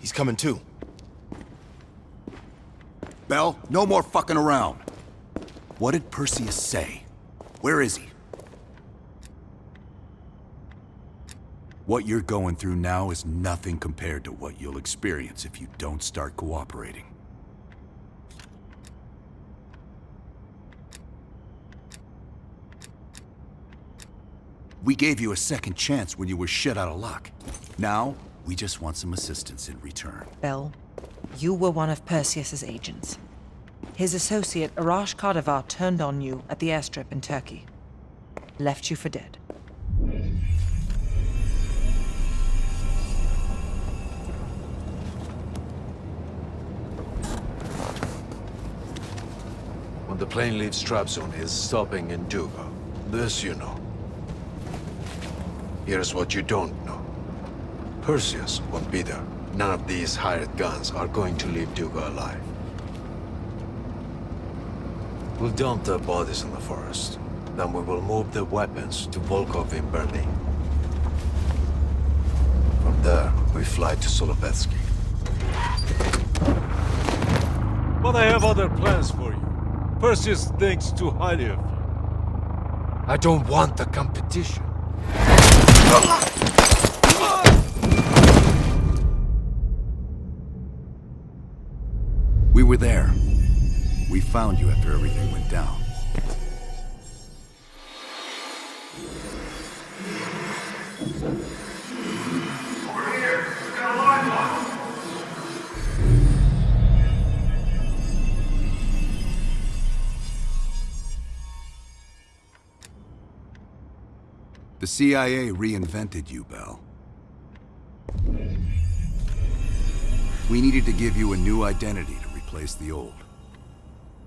He's coming too. Bell, no more fucking around. What did Perseus say? Where is he? What you're going through now is nothing compared to what you'll experience if you don't start cooperating. We gave you a second chance when you were shit out of luck. Now, we just want some assistance in return. Bell, you were one of Perseus's agents. His associate, Arash Coldwar, turned on you at the airstrip in Turkey. Left you for dead. When the plane leaves Trabzon, it's stopping in Duga. This you know. Here's what you don't know. Perseus won't be there. None of these hired guns are going to leave Duga alive. We'll dump their bodies in the forest. Then we will move the weapons to Volkov in Berlin. From there, we fly to Solovetsky. But I have other plans for you. Perseus thinks too highly of you. I don't want the competition. We were there. We found you after everything went down. Over here! We've got a live one! The CIA reinvented you, Bell. We needed to give you a new identity to replace the old.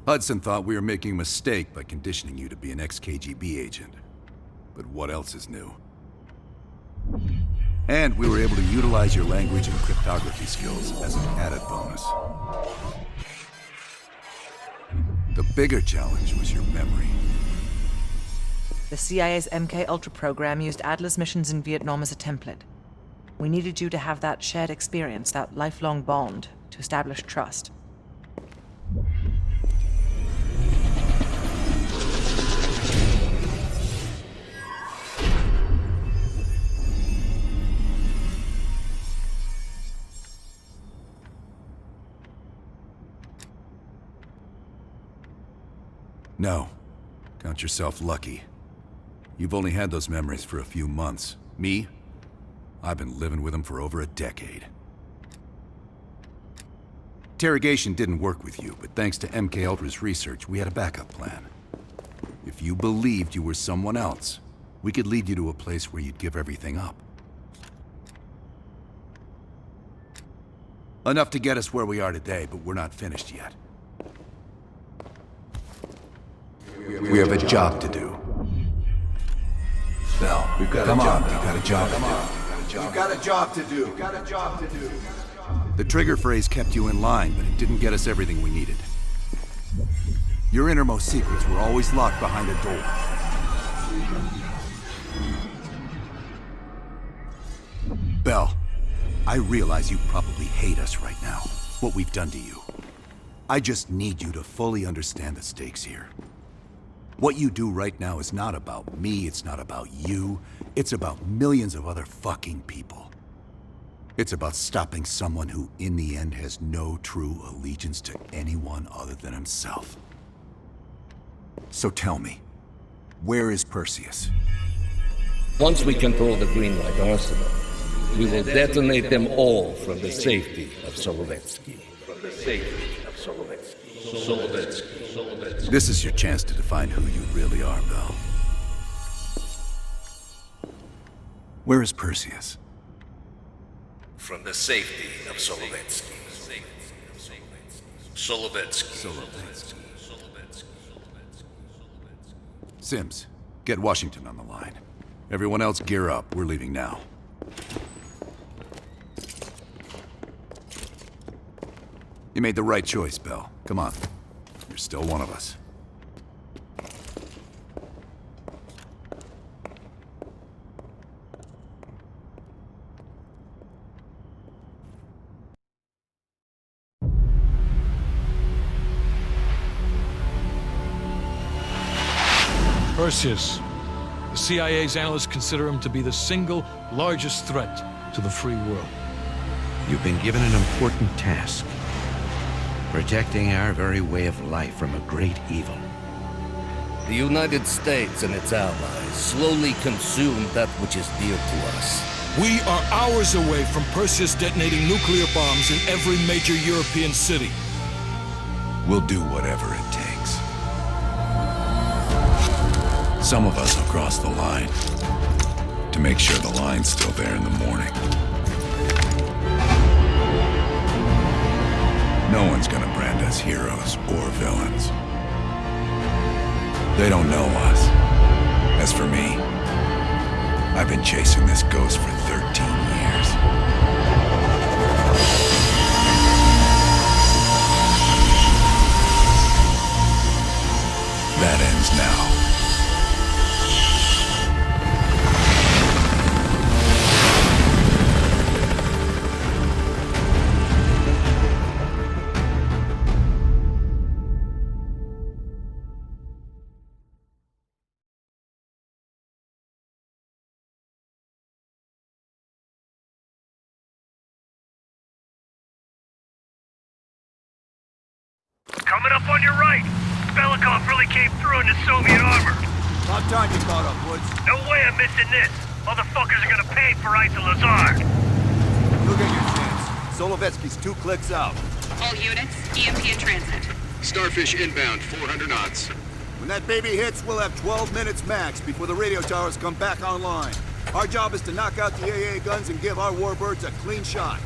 Hudson thought we were making a mistake by conditioning you to be an ex-KGB agent. But what else is new? And we were able to utilize your language and cryptography skills as an added bonus. The bigger challenge was your memory. The CIA's MK-Ultra program used Adler's missions in Vietnam as a template. We needed you to have that shared experience, that lifelong bond, to establish trust. No. Count yourself lucky. You've only had those memories for a few months. Me? I've been living with them for over a decade. Interrogation didn't work with you, but thanks to MKUltra's research, we had a backup plan. If you believed you were someone else, we could lead you to a place where you'd give everything up. Enough to get us where we are today, but we're not finished yet. We have a job to do. Bell, we've got come on, we've got a job to do. We've got a job to do. We've got a job to do. The trigger phrase kept you in line, but it didn't get us everything we needed. Your innermost secrets were always locked behind a door. Bell, I realize you probably hate us right now, what we've done to you. I just need you to fully understand the stakes here. What you do right now is not about me, it's not about you, it's about millions of other fucking people. It's about stopping someone who, in the end, has no true allegiance to anyone other than himself. So tell me, where is Perseus? Once we control the green light arsenal, we will detonate them all from the safety of Solovetsky. This is your chance to define who you really are, Bell. Where is Perseus? From the safety of Solovetsky. Solovetsky. Sims, get Washington on the line. Everyone else gear up. We're leaving now. You made the right choice, Bell. Come on. You're still one of us. Perseus. The CIA's analysts consider him to be the single largest threat to the free world. You've been given an important task. Protecting our very way of life from a great evil. The United States and its allies slowly consume that which is dear to us. We are hours away from Perseus detonating nuclear bombs in every major European city. We'll do whatever it takes. Some of us will cross the line to make sure the line's still there in the morning. No one's gonna brand us heroes or villains. They don't know us. As for me, I've been chasing this ghost for 13 years. That ends now. Coming up on your right. Belikov really came through in the Soviet armor. About time you caught up, Woods. No way I'm missing this. Motherfuckers are gonna pay for Isa Lazard. You'll get your chance. Solovetsky's 2 clicks out. All units, EMP in transit. Starfish inbound, 400 knots. When that baby hits, we'll have 12 minutes max before the radio towers come back online. Our job is to knock out the AA guns and give our warbirds a clean shot.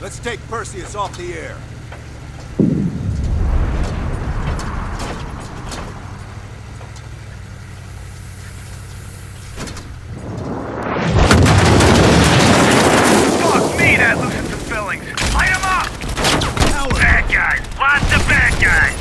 Let's take Perseus off the air. That loosens some fillings. Light 'em up! Bad guys. Lots of bad guys.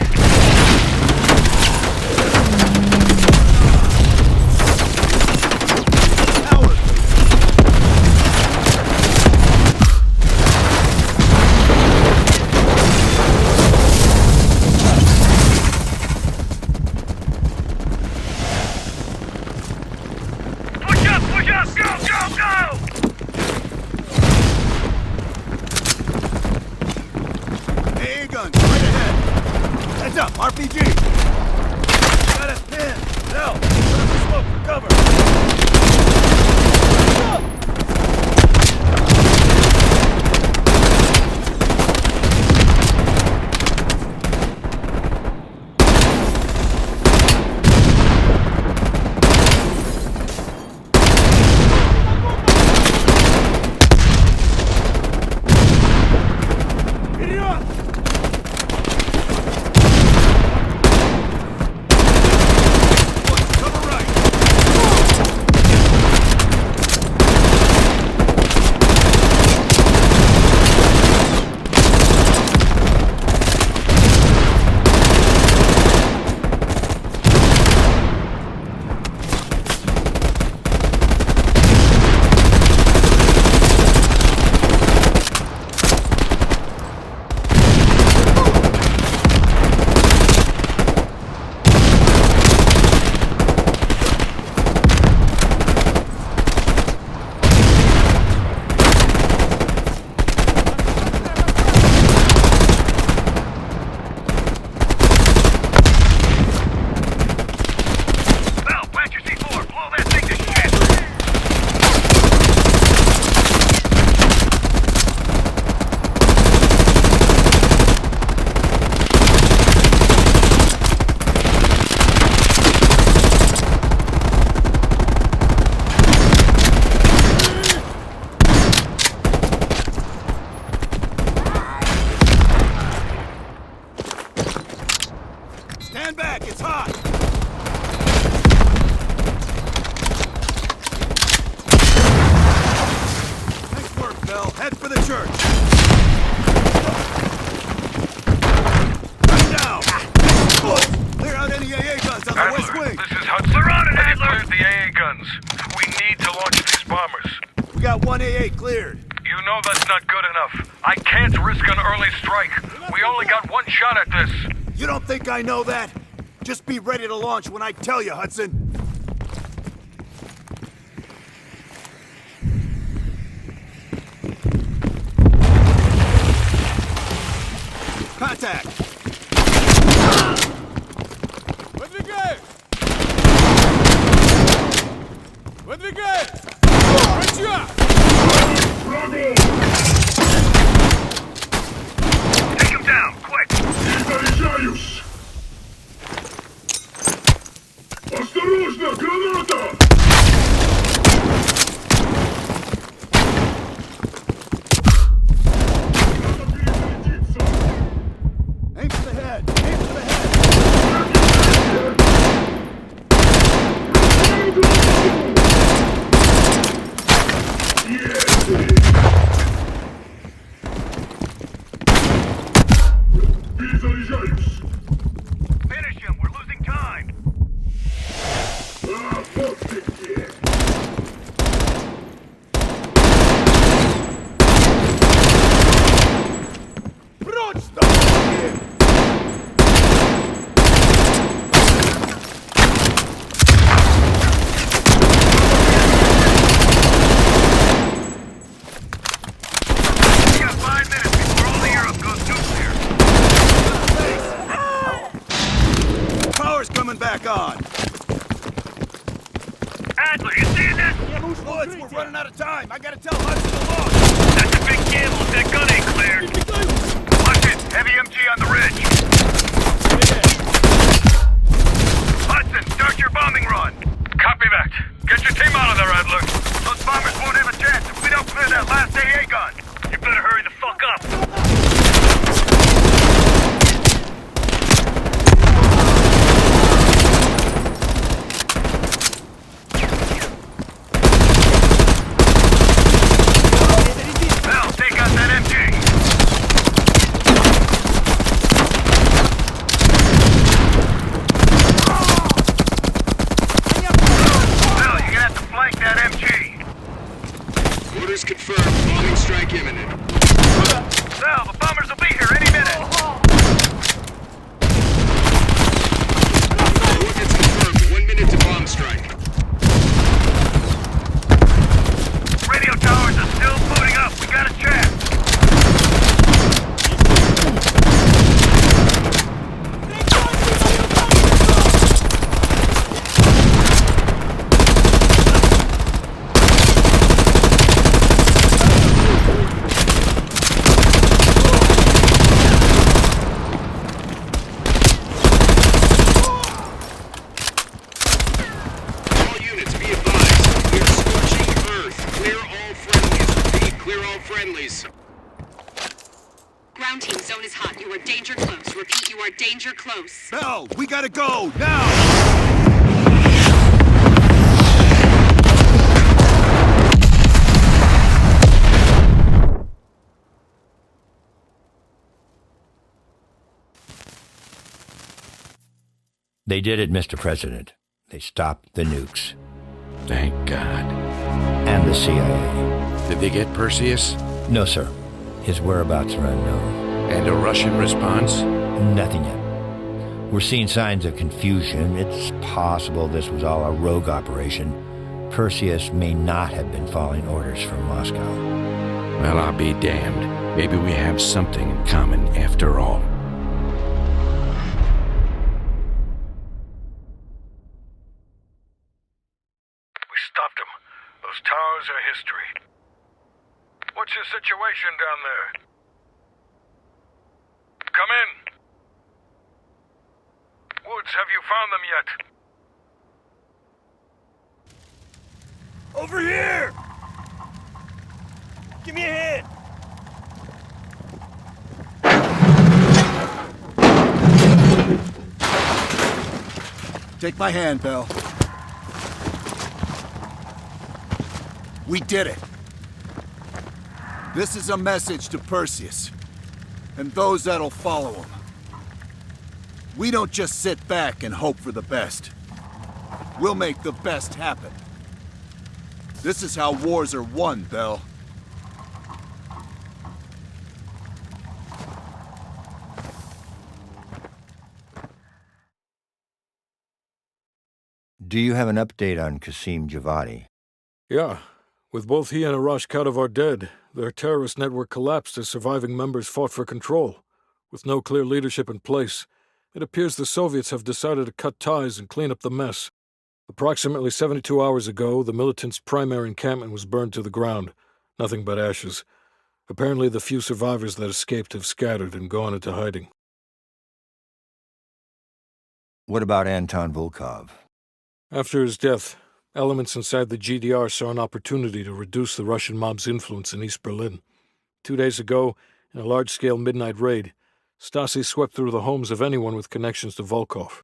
Push up! Push up! Go! Go! Go! AA guns, right ahead. Heads up, RPG. Got us pinned. Now, put up the smoke for cover. Stand back, it's hot! Nice work, Bell. Head for the church. Run down! Clear out any AA guns on the west wing. This is Hudson. We're on it, Adler! Cleared the AA guns. We need to launch these bombers. We got 1 AA cleared. You know that's not good enough. I can't risk an early strike. We only got one shot at this. You don't think I know that? Just be ready to launch when I tell you, Hudson. Contact! Выдвигай! Выдвигай! Рычаг! Take him down, quick! Заряжаюсь! Осторожно, граната! Aim for the head! Aim for the head! Перезаряжаюсь! Finish him, we're losing time! А, вот ты где! Прочь с дороги! We got 5 minutes before all of Europe goes nuclear. Power's coming back on! Adler, you seeing this? Bullets, we're running out of time! I gotta tell Hudson to launch! That's a big gamble if that gun ain't cleared. Watch it, heavy MG on the ridge. Hudson, start your bombing run. Copy that. Get your team out of there, Adler. Those bombers won't have a chance if we don't clear that last AA gun. You better hurry the fuck up. Now, take out that MG. Now, you're gonna have to flank that MG. Orders confirmed. Bombing strike imminent. Sal, the bombers will be here any minute. Coordinates confirmed. 1 minute to bomb strike. Radio towers are still booting up. We got a chance. All units, be advised. We are scorching Earth. Clear all friendlies. Repeat, clear all friendlies. Ground team, zone is hot. You are danger close. Repeat, you are danger close. Bell, we gotta go! Now! They did it, Mr. President. They stopped the nukes. Thank God. And the CIA. Did they get Perseus? No, sir. His whereabouts are unknown. And a Russian response? Nothing yet. We're seeing signs of confusion. It's possible this was all a rogue operation. Perseus may not have been following orders from Moscow. Well, I'll be damned. Maybe we have something in common after all. We stopped them. Those towers are history. What's your situation down there? Come in. Woods, have you found them yet? Over here! Give me a hand! Take my hand, Bell. We did it. This is a message to Perseus, and those that'll follow him. We don't just sit back and hope for the best. We'll make the best happen. This is how wars are won, Bell. Do you have an update on Qasim Javadi? Yeah. With both he and Arash Kadivar dead, their terrorist network collapsed as surviving members fought for control. With no clear leadership in place, it appears the Soviets have decided to cut ties and clean up the mess. Approximately 72 hours ago, the militants' primary encampment was burned to the ground. Nothing but ashes. Apparently the few survivors that escaped have scattered and gone into hiding. What about Anton Volkov? After his death, elements inside the GDR saw an opportunity to reduce the Russian mob's influence in East Berlin. 2 days ago, in a large-scale midnight raid, Stasi swept through the homes of anyone with connections to Volkov.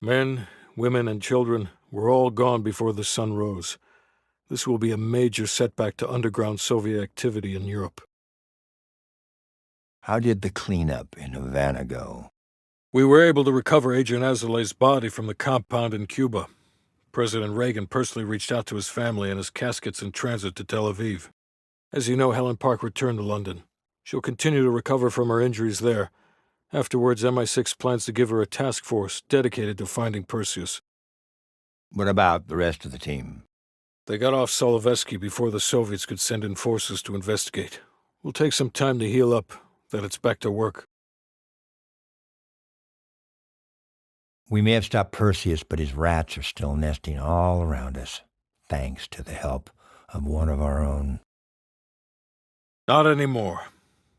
Men, women, and children were all gone before the sun rose. This will be a major setback to underground Soviet activity in Europe. How did the cleanup in Havana go? We were able to recover Agent Azoulay's body from the compound in Cuba. President Reagan personally reached out to his family, and his casket's in transit to Tel Aviv. As you know, Helen Park returned to London. She'll continue to recover from her injuries there. Afterwards, MI6 plans to give her a task force dedicated to finding Perseus. What about the rest of the team? They got off Solovetsky before the Soviets could send in forces to investigate. We'll take some time to heal up, then it's back to work. We may have stopped Perseus, but his rats are still nesting all around us, thanks to the help of one of our own. Not anymore.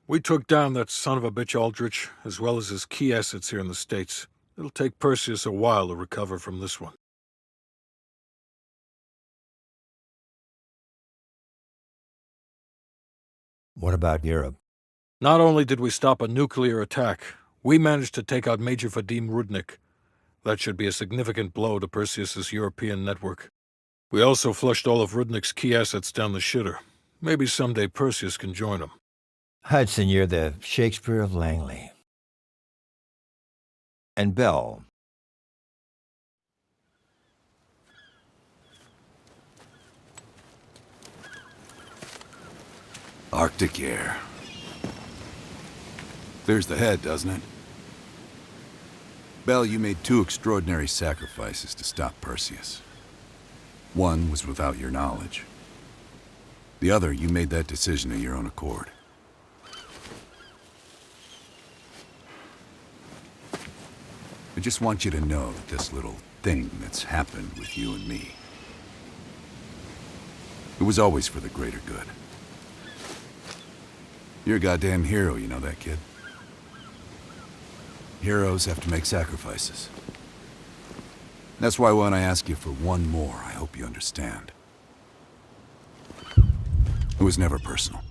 We took down that son of a bitch Aldrich, as well as his key assets here in the States. It'll take Perseus a while to recover from this one. What about Europe? Not only did we stop a nuclear attack, we managed to take out Major Vadim Rudnik. That should be a significant blow to Perseus's European network. We also flushed all of Rudnik's key assets down the shitter. Maybe someday Perseus can join him. Hudson, you're the Shakespeare of Langley. And Bell. Arctic air. Clears the head, doesn't it? Bell, you made 2 extraordinary sacrifices to stop Perseus. One was without your knowledge. The other, you made that decision of your own accord. I just want you to know that this little thing that's happened with you and me, it was always for the greater good. You're a goddamn hero, you know that, kid? Heroes have to make sacrifices. That's why when I ask you for one more, I hope you understand. It was never personal.